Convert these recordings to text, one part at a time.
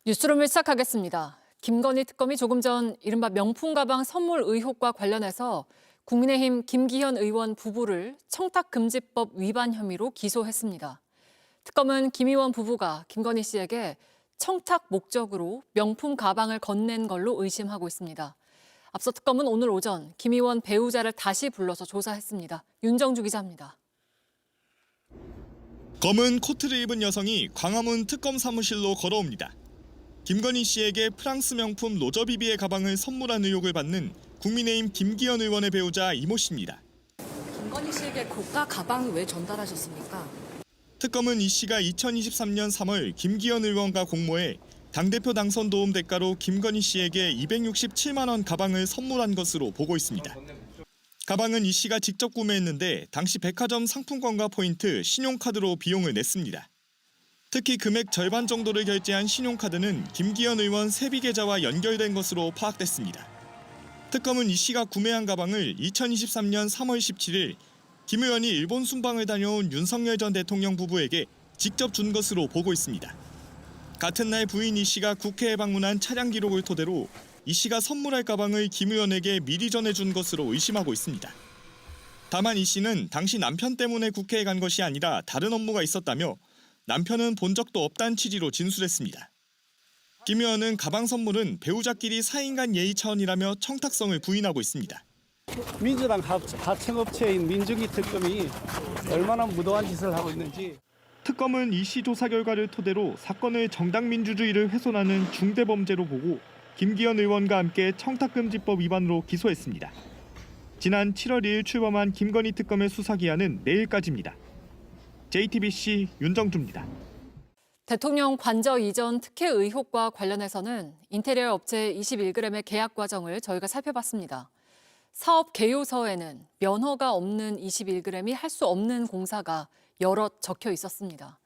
뉴스룸을 시작하겠습니다. 김건희 특검이 조금 전 이른바 명품 가방 선물 의혹과 관련해서 국민의힘 김기현 의원 부부를 청탁금지법 위반 혐의로 기소했습니다. 특검은 김 의원 부부가 김건희 씨에게 청탁 목적으로 명품 가방을 건넨 걸로 의심하고 있습니다. 앞서 특검은 오늘 오전 김 의원 배우자를 다시 불러서 조사했습니다. 윤정주 기자입니다. 검은 코트를 입은 여성이 광화문 특검 사무실로 걸어옵니다. 김건희 씨에게 프랑스 명품 로저비비의 가방을 선물한 의혹을 받는 국민의힘 김기현 의원의 배우자 이모 씨입니다. 김건희 씨에게 고가 가방을 왜 전달하셨습니까? 특검은 이 씨가 2023년 3월 김기현 의원과 공모해 당대표 당선 도움 대가로 김건희 씨에게 267만 원 가방을 선물한 것으로 보고 있습니다. 가방은 이 씨가 직접 구매했는데 당시 백화점 상품권과 포인트, 신용카드로 비용을 냈습니다. 특히 금액 절반 정도를 결제한 신용카드는 김기현 의원 세비 계좌와 연결된 것으로 파악됐습니다. 특검은 이 씨가 구매한 가방을 2023년 3월 17일 김 의원이 일본 순방을 다녀온 윤석열 전 대통령 부부에게 직접 준 것으로 보고 있습니다. 같은 날 부인 이 씨가 국회에 방문한 차량 기록을 토대로 이 씨가 선물할 가방을 김 의원에게 미리 전해준 것으로 의심하고 있습니다. 다만 이 씨는 당시 남편 때문에 국회에 간 것이 아니라 다른 업무가 있었다며 남편은 본 적도 없다는 취지로 진술했습니다. 김 의원은 가방 선물은 배우자끼리 사인 간 예의 차원이라며 청탁성을 부인하고 있습니다. 민주당 하청업체인 민중기 특검이 얼마나 무도한 짓을 하고 있는지. 특검은 이 씨 조사 결과를 토대로 사건을 정당 민주주의를 훼손하는 중대범죄로 보고 김기현 의원과 함께 청탁금지법 위반으로 기소했습니다. 지난 7월 2일 출범한 김건희 특검의 수사기한은 내일까지입니다. JTBC 윤정주입니다. 대통령 관저 이전 특혜 의혹과 관련해서는 인테리어 업체 21g의 계약 과정을 저희가 살펴봤습니다. 사업 개요서에는 면허가 없는 21g이 할 수 없는 공사가 여럿 적혀 있었습니다.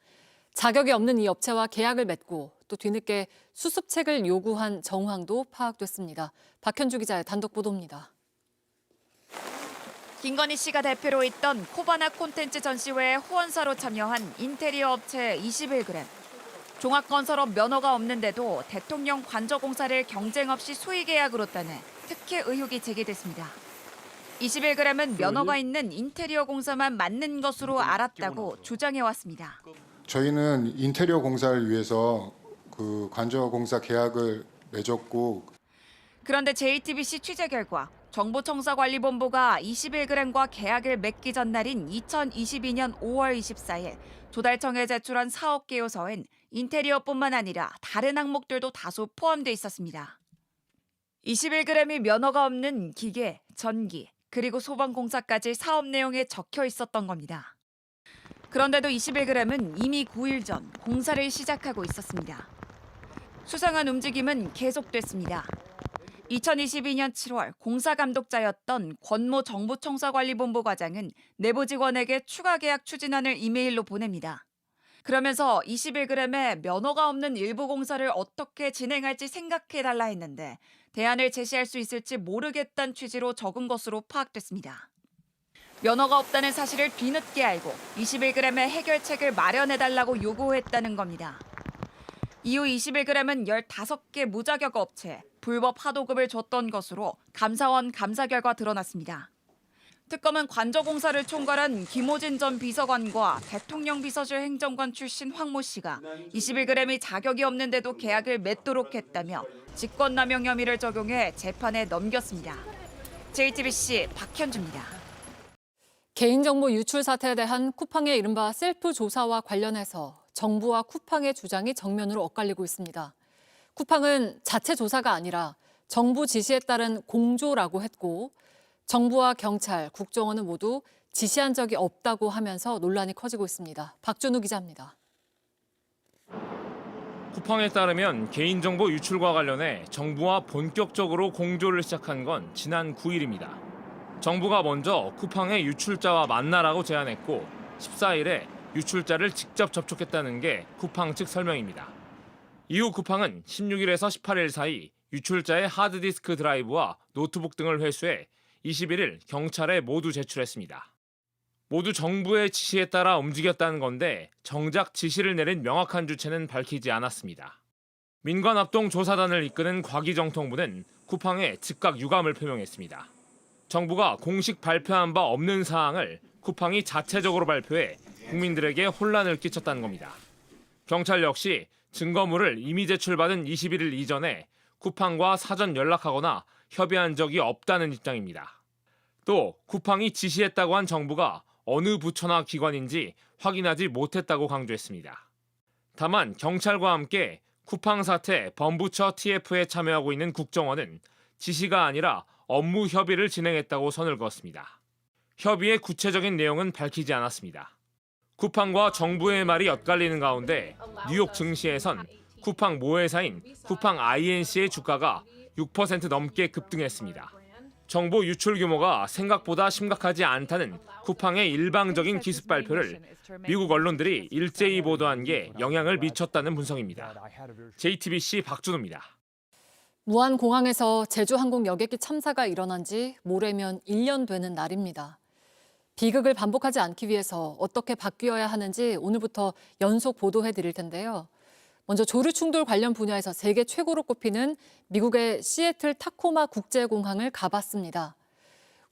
자격이 없는 이 업체와 계약을 맺고 또 뒤늦게 수습책을 요구한 정황도 파악됐습니다. 박현주 기자의 단독 보도입니다. 김건희 씨가 대표로 있던 코바나 콘텐츠 전시회에 후원사로 참여한 인테리어 업체 21g. 종합건설업 면허가 없는데도 대통령 관저공사를 경쟁 없이 수의 계약으로 따내 특혜 의혹이 제기됐습니다. 21g은 면허가 있는 인테리어 공사만 맞는 것으로 알았다고 주장해왔습니다. 저희는 인테리어 공사를 위해서 그 관저공사 계약을 맺었고. 그런데 JTBC 취재 결과 정보청사관리본부가 21g과 계약을 맺기 전날인 2022년 5월 24일 조달청에 제출한 사업 개요서엔 인테리어뿐만 아니라 다른 항목들도 다소 포함돼 있었습니다. 21g이 면허가 없는 기계, 전기, 그리고 소방공사까지 사업 내용에 적혀 있었던 겁니다. 그런데도 21g은 이미 9일 전 공사를 시작하고 있었습니다. 수상한 움직임은 계속됐습니다. 2022년 7월 공사 감독자였던 권모 정보청사관리본부 과장은 내부 직원에게 추가 계약 추진안을 이메일로 보냅니다. 그러면서 21g의 면허가 없는 일부 공사를 어떻게 진행할지 생각해달라 했는데 대안을 제시할 수 있을지 모르겠다는 취지로 적은 것으로 파악됐습니다. 면허가 없다는 사실을 뒤늦게 알고 21g의 해결책을 마련해달라고 요구했다는 겁니다. 이후 21g은 15개 무자격 업체에 불법 하도급을 줬던 것으로 감사원 감사 결과 드러났습니다. 특검은 관저공사를 총괄한 김호진 전 비서관과 대통령 비서실 행정관 출신 황모 씨가 21g이 자격이 없는데도 계약을 맺도록 했다며 직권남용 혐의를 적용해 재판에 넘겼습니다. JTBC 박현주입니다. 개인정보 유출 사태에 대한 쿠팡의 이른바 셀프 조사와 관련해서 정부와 쿠팡의 주장이 정면으로 엇갈리고 있습니다. 쿠팡은 자체 조사가 아니라 정부 지시에 따른 공조라고 했고 정부와 경찰, 국정원은 모두 지시한 적이 없다고 하면서 논란이 커지고 있습니다. 박준우 기자입니다. 쿠팡에 따르면 개인정보 유출과 관련해 정부와 본격적으로 공조를 시작한 건 지난 9일입니다. 정부가 먼저 쿠팡의 유출자와 만나라고 제안했고 14일에 유출자를 직접 접촉했다는 게 쿠팡 측 설명입니다. 이후 쿠팡은 16일에서 18일 사이 유출자의 하드디스크 드라이브와 노트북 등을 회수해 21일 경찰에 모두 제출했습니다. 모두 정부의 지시에 따라 움직였다는 건데 정작 지시를 내린 명확한 주체는 밝히지 않았습니다. 민관합동조사단을 이끄는 과기정통부는 쿠팡에 즉각 유감을 표명했습니다. 정부가 공식 발표한 바 없는 사항을 쿠팡이 자체적으로 발표해 국민들에게 혼란을 끼쳤다는 겁니다. 경찰 역시 증거물을 이미 제출받은 21일 이전에 쿠팡과 사전 연락하거나 협의한 적이 없다는 입장입니다. 또 쿠팡이 지시했다고 한 정부가 어느 부처나 기관인지 확인하지 못했다고 강조했습니다. 다만 경찰과 함께 쿠팡 사태 범부처 TF에 참여하고 있는 국정원은 지시가 아니라 업무 협의를 진행했다고 선을 그었습니다. 협의의 구체적인 내용은 밝히지 않았습니다. 쿠팡과 정부의 말이 엇갈리는 가운데 뉴욕 증시에선 쿠팡 모회사인 쿠팡 INC의 주가가 6% 넘게 급등했습니다. 정보 유출 규모가 생각보다 심각하지 않다는 쿠팡의 일방적인 기습 발표를 미국 언론들이 일제히 보도한 게 영향을 미쳤다는 분석입니다. JTBC 박준호입니다. 무안공항에서 제주항공 여객기 참사가 일어난 지 모레면 1년 되는 날입니다. 비극을 반복하지 않기 위해서 어떻게 바뀌어야 하는지 오늘부터 연속 보도해 드릴 텐데요. 먼저 조류 충돌 관련 분야에서 세계 최고로 꼽히는 미국의 시애틀 타코마 국제공항을 가봤습니다.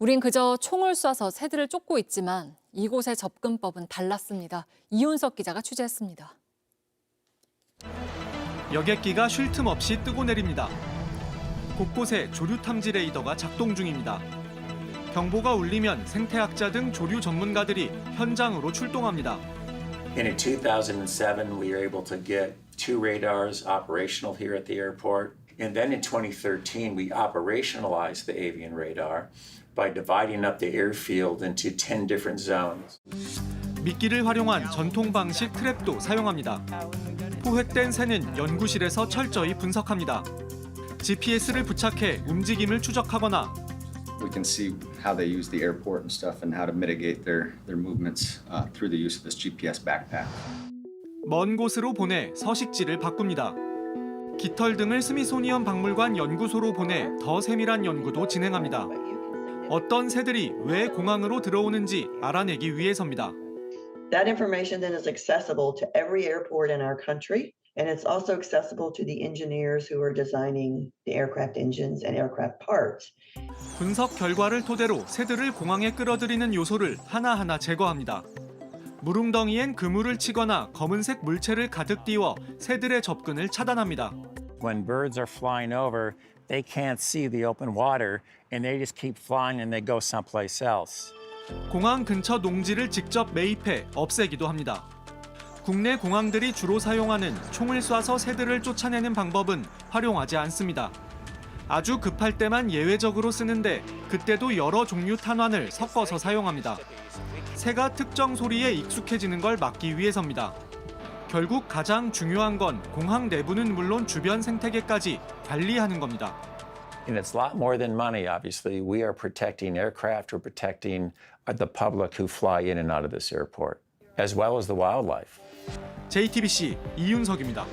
우린 그저 총을 쏴서 새들을 쫓고 있지만 이곳의 접근법은 달랐습니다. 이윤석 기자가 취재했습니다. 여객기가 쉴 틈 없이 뜨고 내립니다. 곳곳에 조류 탐지 레이더가 작동 중입니다. 경보가 울리면 생태학자 등 조류 전문가들이 현장으로 출동합니다. In 2007, we were able to get 2 radars operational here at the airport. And then in 2013, we operationalized the avian radar by dividing up the airfield into 10 different zones. 미끼를 활용한 전통 방식 트랩도 사용합니다. 포획된 새는 연구실에서 철저히 분석합니다. GPS를 부착해 움직임을 추적하거나 We can see how they use the airport and stuff and how to mitigate their movements through the use of this GPS backpack. 먼 곳으로 보내 서식지를 바꿉니다. 깃털 등을 스미소니언 박물관 연구소로 보내 더 세밀한 연구도 진행합니다. 어떤 새들이 왜 공항으로 들어오는지 알아내기 위해서입니다. That information then is accessible to every airport in our country, and it's also accessible to the engineers who are designing the aircraft engines and aircraft parts. 분석 결과를 토대로 새들을 공항에 끌어들이는 요소를 하나하나 제거합니다. 물웅덩이엔 그물을 치거나 검은색 물체를 가득 띄워 새들의 접근을 차단합니다. When birds are flying over, they can't see the open water and they just keep flying and they go someplace else. 공항 근처 농지를 직접 매입해 없애기도 합니다. 국내 공항들이 주로 사용하는 총을 쏴서 새들을 쫓아내는 방법은 활용하지 않습니다. 아주 급할 때만 예외적으로 쓰는데 그때도 여러 종류 탄환을 섞어서 사용합니다. 새가 특정 소리에 익숙해지는 걸 막기 위해서입니다. 결국 가장 중요한 건 공항 내부는 물론 주변 생태계까지 관리하는 겁니다. And it's a lot more than money, obviously. We are protecting aircraft, we're protecting the public who fly in and out of this airport, as well as the wildlife. JTBC 이윤석입니다.